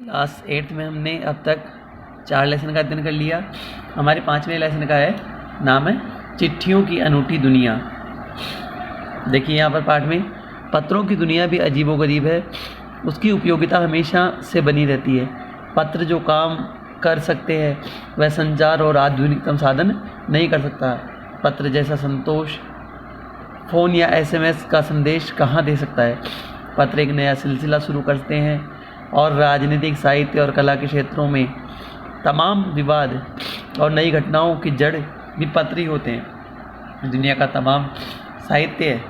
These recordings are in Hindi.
क्लास 8th में हमने अब तक 4 लेसन का अध्ययन कर लिया। हमारे 5वें लेसन का नाम है चिट्ठियों की अनूठी दुनिया। देखिए यहाँ पर पाठ में पत्रों की दुनिया भी अजीबोगरीब है। उसकी उपयोगिता हमेशा से बनी रहती है। पत्र जो काम कर सकते हैं वह संचार और आधुनिकतम साधन नहीं कर सकता। पत्र जैसा संतोष फ़ोन या SMS का संदेश कहाँ दे सकता है। पत्र एक नया सिलसिला शुरू करते हैं और राजनीतिक, साहित्य और कला के क्षेत्रों में तमाम विवाद और नई घटनाओं की जड़ भी पत्र ही होते हैं। दुनिया का तमाम साहित्य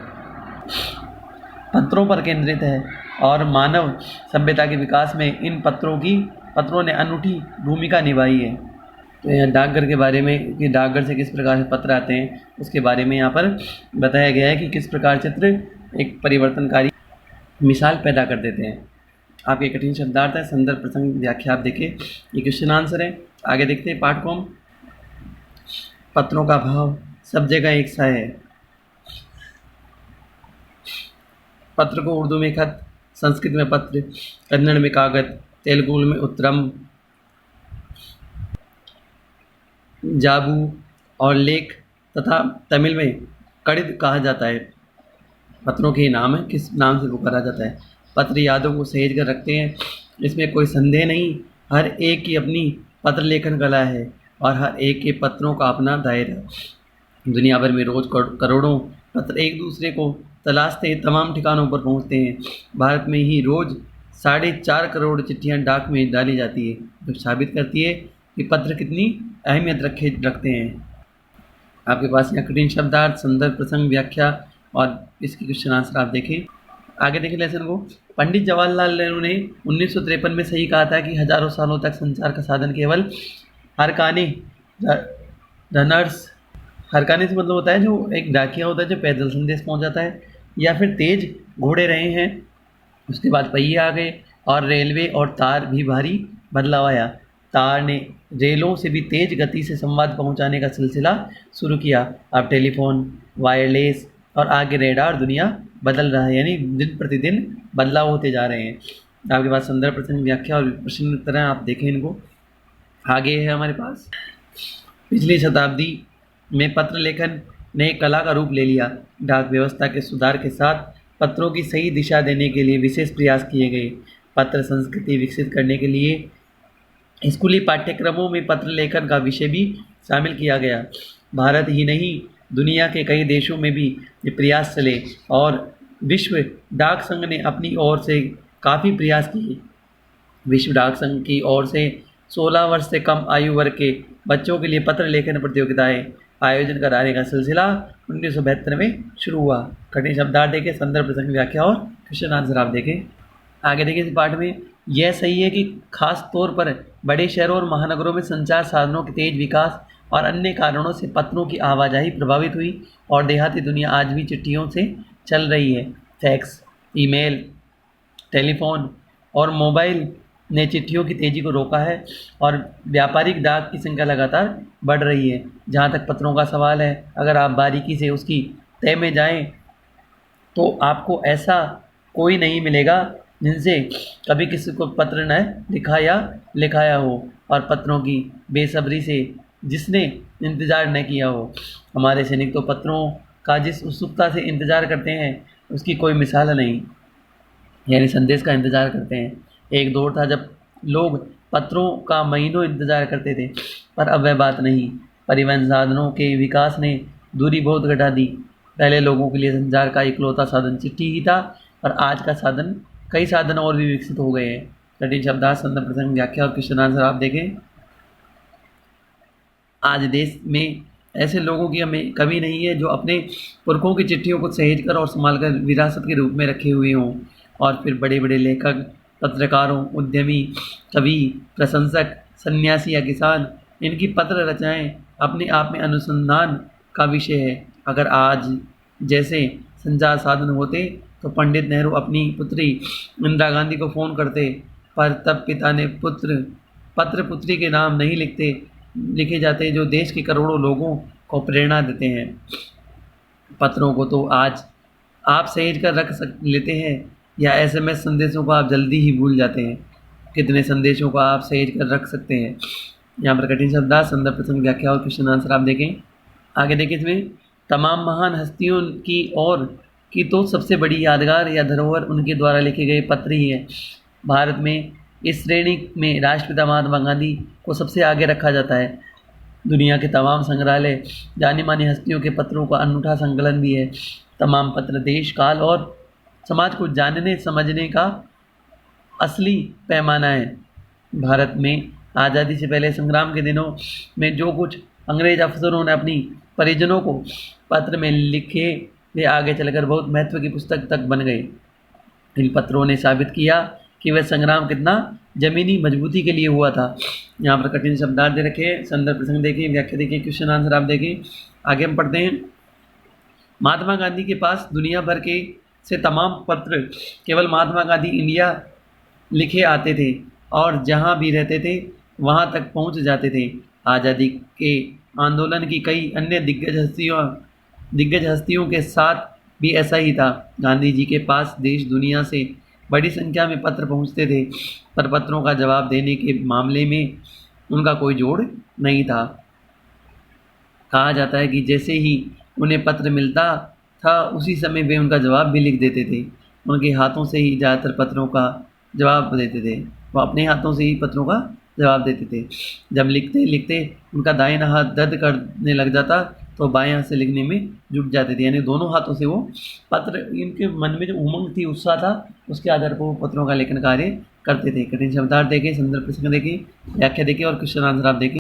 पत्रों पर केंद्रित है और मानव सभ्यता के विकास में इन पत्रों ने अनूठी भूमिका निभाई है। तो यहाँ डाकघर के बारे में कि डाकघर से किस प्रकार से पत्र आते हैं उसके बारे में यहाँ पर बताया गया है कि किस प्रकार चित्र एक परिवर्तनकारी मिसाल पैदा कर देते हैं। आपके कठिन शब्दार्थ है, संदर्भ, प्रसंग, व्याख्या आप देखें। ये क्वेश्चन आंसर है। आगे देखते हैं पाठ को हम। पत्रों का भाव सब जगह एक सा है। पत्र को उर्दू में खत, संस्कृत में पत्र, कन्नड़ में कागज, तेलुगु में उत्तरम, जाबू और लेख तथा तमिल में कड़िद कहा जाता है। पत्रों के नाम है, किस नाम से पुकारा जाता है। पत्र यादों को सहेज कर रखते हैं, इसमें कोई संदेह नहीं। हर एक की अपनी पत्र लेखन कला है और हर एक के पत्रों का अपना दायरा। दुनिया भर में रोज़ करोड़ों पत्र एक दूसरे को तलाशते तमाम ठिकानों पर पहुंचते हैं। भारत में ही रोज़ 4.5 करोड़ चिट्ठियां डाक में डाली जाती है, जो साबित करती है कि पत्र कितनी अहमियत रखते हैं। आपके पास यहाँ कठिन शब्दार्थ, संदर्भ, प्रसंग, व्याख्या और इसकी क्वेश्चन आंसर आप देखें। आगे देखिए लेसन को। पंडित जवाहरलाल नेहरू ने 1953 में सही कहा था कि हजारों सालों तक संचार का साधन केवल हरकाने रनर्स, हरकाने से मतलब होता है जो एक डाकिया होता है जो पैदल संदेश पहुंचाता है, या फिर तेज घोड़े रहे हैं। उसके बाद पहिए आ गए और रेलवे और तार भी भारी बदलाव आया। तार ने रेलों से भी तेज गति से संवाद पहुंचाने का सिलसिला शुरू किया। अब टेलीफोन, वायरलेस और आगे रेडार, दुनिया बदल रहा है, यानी दिन प्रतिदिन बदलाव होते जा रहे हैं। आपके पास संदर्भ, प्रसंग, व्याख्या और प्रश्न उत्तर हैं, आप देखें इनको। आगे है हमारे पास पिछली शताब्दी में पत्र लेखन ने कला का रूप ले लिया। डाक व्यवस्था के सुधार के साथ पत्रों की सही दिशा देने के लिए विशेष प्रयास किए गए। पत्र संस्कृति विकसित करने के लिए स्कूली पाठ्यक्रमों में पत्र लेखन का विषय भी शामिल किया गया। भारत ही नहीं, दुनिया के कई देशों में भी ये प्रयास चले और विश्व डाक संघ ने अपनी ओर से काफ़ी प्रयास किए। विश्व डाक संघ की ओर से 16 वर्ष से कम आयु वर्ग के बच्चों के लिए पत्र लेखन प्रतियोगिताएं आयोजन कराने का सिलसिला 1972 में शुरू हुआ। कठिन शब्दार्थ देखें, संदर्भ, प्रसंग, व्याख्या और क्वेश्चन आंसर आप देखें। आगे देखिए इस पाठ में यह सही है कि खास तौर पर बड़े शहरों और महानगरों में संचार साधनों के तेज विकास और अन्य कारणों से पत्रों की आवाजाही प्रभावित हुई और देहाती दुनिया आज भी चिट्ठियों से चल रही है। फैक्स, ईमेल, टेलीफोन और मोबाइल ने चिट्ठियों की तेज़ी को रोका है और व्यापारिक डाक की संख्या लगातार बढ़ रही है। जहाँ तक पत्रों का सवाल है, अगर आप बारीकी से उसकी तह में जाएं तो आपको ऐसा कोई नहीं मिलेगा जिनसे कभी किसी को पत्र न लिखा या लिखाया हो और पत्रों की बेसब्री से जिसने इंतज़ार न किया हो। हमारे सैनिक तो पत्रों का जिस उत्सुकता से इंतज़ार करते हैं उसकी कोई मिसाल नहीं, यानी संदेश का इंतज़ार करते हैं। एक दौर था जब लोग पत्रों का महीनों इंतज़ार करते थे, पर अब वह बात नहीं। परिवहन साधनों के विकास ने दूरी बहुत घटा दी। पहले लोगों के लिए संचार का इकलौता साधन चिट्ठी ही था, और आज का साधन कई साधन और भी विकसित हो गए हैं। कठिन शब्दार्थ, संदर्भ, प्रसंग, व्याख्या और क्वेश्चन आंसर आप देखें। आज देश में ऐसे लोगों की हमें कमी नहीं है जो अपने पुरखों की चिट्ठियों को सहेज कर और संभाल कर विरासत के रूप में रखे हुए हों। और फिर बड़े बड़े लेखक, पत्रकारों, उद्यमी, कवि, प्रशंसक, सन्यासी या किसान, इनकी पत्र रचनाएं अपने आप में अनुसंधान का विषय है। अगर आज जैसे संचार साधन होते तो पंडित नेहरू अपनी पुत्री इंदिरा गांधी को फ़ोन करते, पर तब पिता ने पत्र पुत्री के नाम नहीं लिखे जाते जो देश के करोड़ों लोगों को प्रेरणा देते हैं। पत्रों को तो आज आप सहेज कर रख लेते हैं या SMS संदेशों को आप जल्दी ही भूल जाते हैं। कितने संदेशों को आप सहेज कर रख सकते हैं। यहाँ पर कठिन शब्दार्थ, संदर्भ, प्रसंग, व्याख्या और क्वेश्चन आंसर आप देखें। आगे देखिए इसमें तमाम महान हस्तियों की तो सबसे बड़ी यादगार या धरोहर उनके द्वारा लिखे गए पत्र ही है। भारत में इस श्रेणी में राष्ट्रपिता महात्मा गांधी को सबसे आगे रखा जाता है। दुनिया के तमाम संग्रहालय जानी मानी हस्तियों के पत्रों का अनूठा संकलन भी है। तमाम पत्र देश, काल और समाज को जानने समझने का असली पैमाना है। भारत में आज़ादी से पहले संग्राम के दिनों में जो कुछ अंग्रेज अफसरों ने अपनी परिजनों को पत्र में लिखे, वे आगे चलकर बहुत महत्व की पुस्तक तक बन गए। इन पत्रों ने साबित किया कि वह संग्राम कितना जमीनी मजबूती के लिए हुआ था। यहाँ पर कठिन शब्दार्थ दे रखे, संदर्भ प्रसंग देखिए, व्याख्या देखिए, क्वेश्चन आंसर आप देखें। आगे हम पढ़ते हैं। महात्मा गांधी के पास दुनिया भर के से तमाम पत्र केवल महात्मा गांधी इंडिया लिखे आते थे और जहाँ भी रहते थे वहाँ तक पहुँच जाते थे। आज़ादी के आंदोलन की कई अन्य दिग्गज हस्तियों के साथ भी ऐसा ही था। गांधी जी के पास देश दुनिया से बड़ी संख्या में पत्र पहुँचते थे, पर पत्रों का जवाब देने के मामले में उनका कोई जोड़ नहीं था। कहा जाता है कि जैसे ही उन्हें पत्र मिलता था उसी समय वे उनका जवाब भी लिख देते थे। उनके हाथों से ही ज़्यादातर पत्रों का जवाब देते थे। वो अपने हाथों से ही पत्रों का जवाब देते थे। जब लिखते लिखते उनका दाहिना हाथ दर्द करने लग जाता तो बाएं हाथ से लिखने में जुट जाते थे। यानी दोनों हाथों से वो पत्र, इनके मन में जो उमंग थी, उत्साह था, उसके आधार पर वो पत्रों का लेखन कार्य करते थे। कठिन शब्दार्थ देखें, संदर्भ प्रसंग देखें, व्याख्या देखें और क्वेश्चन आंसर आप देखें।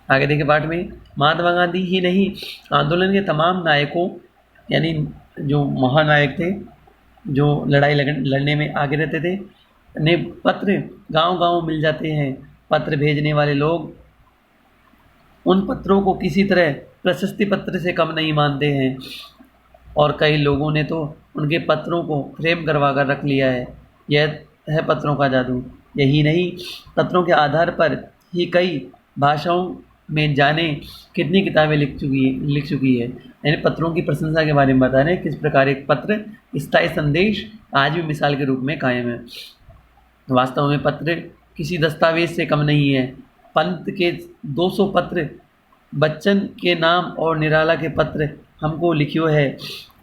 आगे देखिए पाठ में, महात्मा गांधी ही नहीं, आंदोलन के तमाम नायकों, यानी जो महानायक थे, जो लड़ाई लड़ने में आगे रहते थे, ने पत्र गांव-गांव मिल जाते हैं। पत्र भेजने वाले लोग उन पत्रों को किसी तरह प्रशस्ति पत्र से कम नहीं मानते हैं और कई लोगों ने तो उनके पत्रों को फ्रेम करवा कर रख लिया है। यह है पत्रों का जादू। यही नहीं, पत्रों के आधार पर ही कई भाषाओं में जाने कितनी किताबें लिख चुकी है। यानी पत्रों की प्रशंसा के बारे में बता रहे हैं, किस प्रकार एक पत्र स्थायी संदेश आज भी मिसाल के रूप में कायम है। वास्तव में पत्र किसी दस्तावेज से कम नहीं है। पंत के 200 पत्र, बच्चन के नाम और निराला के पत्र हमको लिखियो है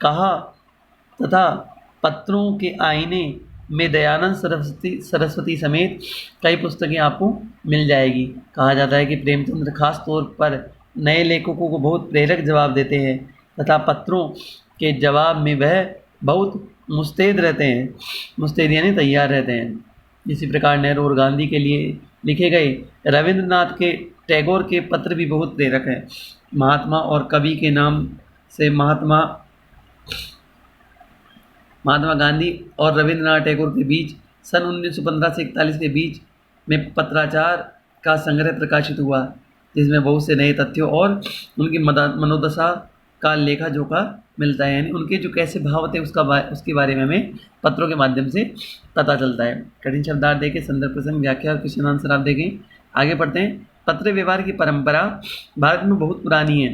कहा, तथा पत्रों के आईने में दयानंद सरस्वती समेत कई पुस्तकें आपको मिल जाएगी। कहा जाता है कि प्रेमचंद्र खास तौर पर नए लेखकों को बहुत प्रेरक जवाब देते हैं तथा पत्रों के जवाब में वह बहुत मुस्तैद रहते हैं। मुस्तैद यानी तैयार रहते हैं। इसी प्रकार नेहरू और गांधी के लिए लिखे गए रविंद्रनाथ के, टैगोर के पत्र भी बहुत प्रेरक हैं। महात्मा और कवि के नाम से महात्मा गांधी और रविंद्रनाथ टैगोर के बीच सन 1915 से 41 के बीच में पत्राचार का संग्रह प्रकाशित हुआ, जिसमें बहुत से नए तथ्यों और उनकी मनोदशा का लेखा जोखा मिलता है। यानी उनके जो कैसे भाव थे उसके बारे में हमें पत्रों के माध्यम से पता चलता है। कठिन शब्दार्थ देखें, संदर्भ प्रसंग, व्याख्या और क्वेश्चन आंसर आप देखें। आगे पढ़ते हैं। पत्र व्यवहार की परंपरा भारत में बहुत पुरानी है,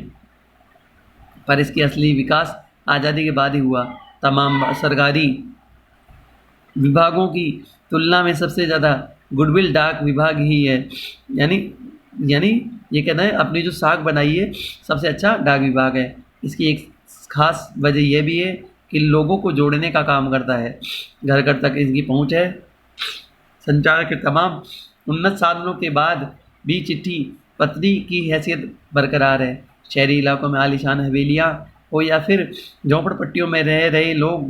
पर इसकी असली विकास आज़ादी के बाद ही हुआ। तमाम सरकारी विभागों की तुलना में सबसे ज़्यादा गुडविल डाक विभाग ही है। यानी ये कहना है, अपनी जो साख बनाई है सबसे अच्छा डाक विभाग है। इसकी एक खास वजह यह भी है कि लोगों को जोड़ने का काम करता है। घर घर तक इसकी पहुंच है। संचार के तमाम उन्नत साधनों के बाद भी चिट्ठी पत्री की हैसियत बरकरार है। शहरी इलाकों में आलीशान हवेलियाँ हो या फिर झोंपड़पट्टियों में रह रहे लोग,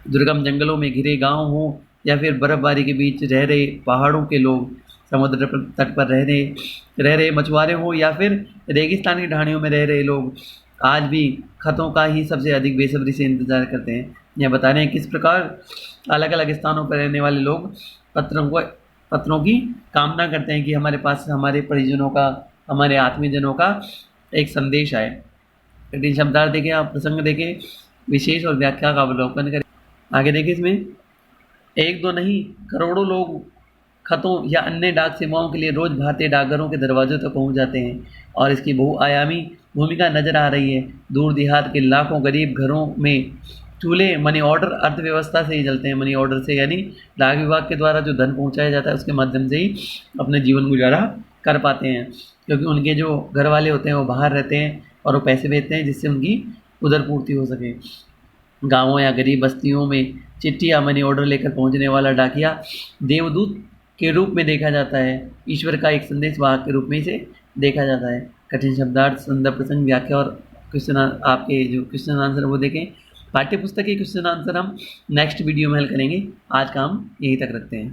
दुर्गम जंगलों में घिरे गांव हो या फिर बर्फबारी के बीच रह रहे पहाड़ों के लोग, समुद्र तट पर रह रहे मछुआरे हो या फिर रेगिस्तान की ढाणियों में रह रहे लोग, आज भी खतों का ही सबसे अधिक बेसब्री से इंतज़ार करते हैं। यह बता रहे हैं किस प्रकार अलग अलग स्थानों पर रहने वाले लोग पत्रों की कामना करते हैं कि हमारे पास हमारे परिजनों का, हमारे आत्मीयजनों का एक संदेश आए। कठिन शब्दार्थ देखें, आप प्रसंग देखें, विशेष और व्याख्या का अवलोकन करें। आगे देखिए, इसमें एक दो नहीं करोड़ों लोग खतों या अन्य डाक सेवाओं के लिए रोज भारतीय डाकघरों के दरवाजों तक पहुंच जाते हैं और इसकी बहुआयामी भूमिका नजर आ रही है। दूर देहात के लाखों गरीब घरों में चूल्हे मनी ऑर्डर अर्थव्यवस्था से ही चलते हैं, मनी ऑर्डर से, यानी डाक विभाग के द्वारा जो धन पहुंचाया जाता है उसके माध्यम से ही अपने जीवन गुजारा कर पाते हैं, क्योंकि उनके जो घर वाले होते हैं वो बाहर रहते हैं और वो पैसे भेजते हैं जिससे उनकी उधर पूर्ति हो सके। गाँवों या गरीब बस्तियों में चिट्ठी या मनी ऑर्डर लेकर पहुंचने वाला डाकिया देवदूत के रूप में देखा जाता है, ईश्वर का एक संदेश वाहक के रूप में इसे देखा जाता है। कठिन शब्दार्थ, संदर्भ, प्रसंग, व्याख्या और क्वेश्चन, आपके जो क्वेश्चन आंसर वो देखें। पाठ्य पुस्तक के क्वेश्चन आंसर हम नेक्स्ट वीडियो में हल करेंगे। आज का हम यहीं तक रखते हैं।